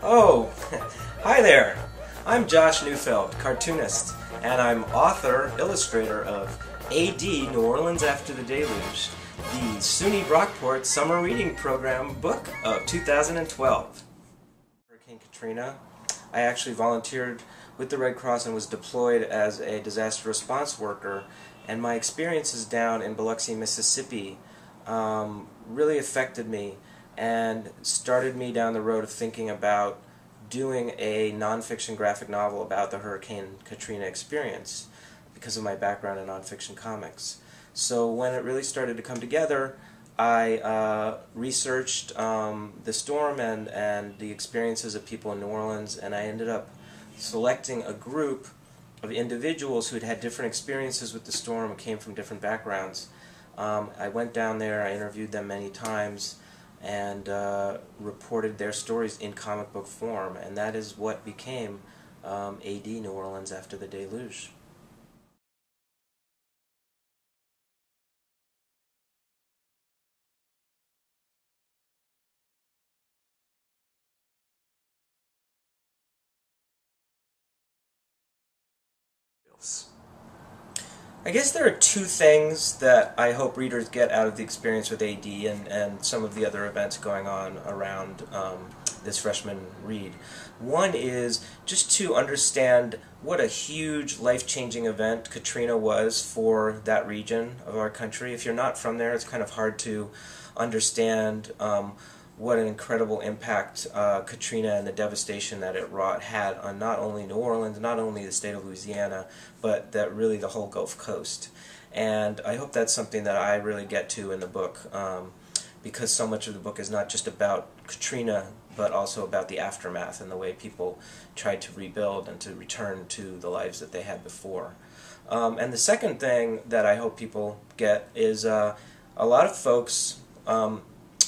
Oh, hi there. I'm Josh Neufeld, cartoonist, and I'm author, illustrator of A.D. New Orleans After the Deluge, the SUNY Brockport Summer Reading Program book of 2012. Hurricane Katrina, I actually volunteered with the Red Cross and was deployed as a disaster response worker, and my experiences down in Biloxi, Mississippi really affected me and started me down the road of thinking about doing a nonfiction graphic novel about the Hurricane Katrina experience because of my background in nonfiction comics. So when it really started to come together, I researched the storm and the experiences of people in New Orleans, and I ended up selecting a group of individuals who'd had different experiences with the storm and came from different backgrounds. I went down there, I interviewed them many times, and reported their stories in comic book form, and that is what became A.D. New Orleans After the Deluge. I guess there are two things that I hope readers get out of the experience with A.D. and some of the other events going on around this freshman read. One is just to understand what a huge life-changing event Katrina was for that region of our country. If you're not from there, it's kind of hard to understand what an incredible impact Katrina and the devastation that it wrought had on not only New Orleans, not only the state of Louisiana, but that really the whole Gulf Coast. And I hope that's something that I really get to in the book, because so much of the book is not just about Katrina, but also about the aftermath and the way people tried to rebuild and to return to the lives that they had before. And the second thing that I hope people get is a lot of folks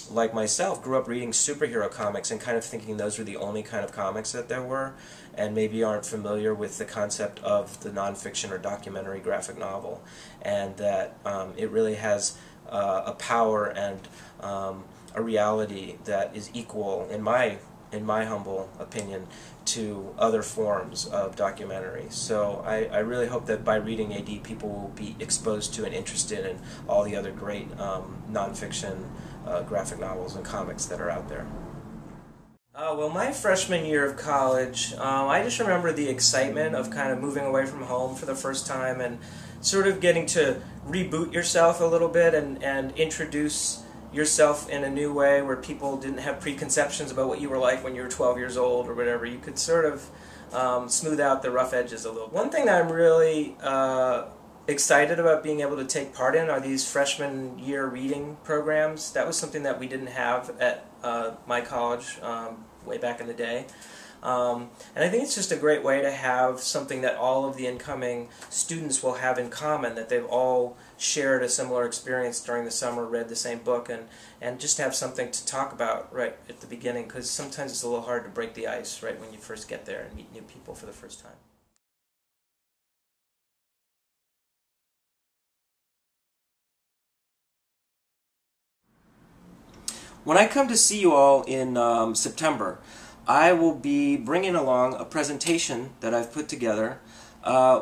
like myself, grew up reading superhero comics and kind of thinking those were the only kind of comics that there were, and maybe aren't familiar with the concept of the nonfiction or documentary graphic novel, and that it really has a power and a reality that is equal, in my humble opinion, to other forms of documentary. So I really hope that by reading A.D. people will be exposed to and interested in all the other great nonfiction graphic novels and comics that are out there. Well, my freshman year of college, I just remember the excitement of kind of moving away from home for the first time and sort of getting to reboot yourself a little bit and introduce yourself in a new way where people didn't have preconceptions about what you were like when you were 12 years old or whatever. You could sort of smooth out the rough edges a little. One thing that I'm really excited about being able to take part in are these freshman year reading programs. That was something that we didn't have at my college way back in the day. And I think it's just a great way to have something that all of the incoming students will have in common, that they've all shared a similar experience during the summer, read the same book, and just have something to talk about right at the beginning, because sometimes it's a little hard to break the ice right when you first get there and meet new people for the first time. When I come to see you all in September, I will be bringing along a presentation that I've put together,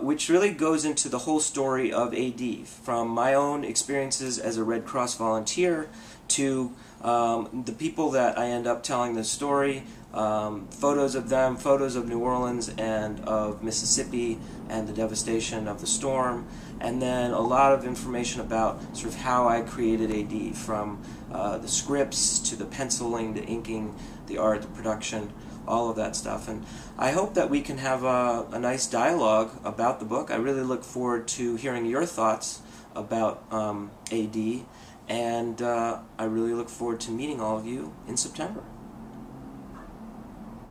which really goes into the whole story of A.D., from my own experiences as a Red Cross volunteer to the people that I end up telling the story, photos of them, photos of New Orleans and of Mississippi and the devastation of the storm, and then a lot of information about sort of how I created A.D., from the scripts to the penciling, the inking, the art, the production, all of that stuff. And I hope that we can have a nice dialogue about the book. I really look forward to hearing your thoughts about A.D., and I really look forward to meeting all of you in September.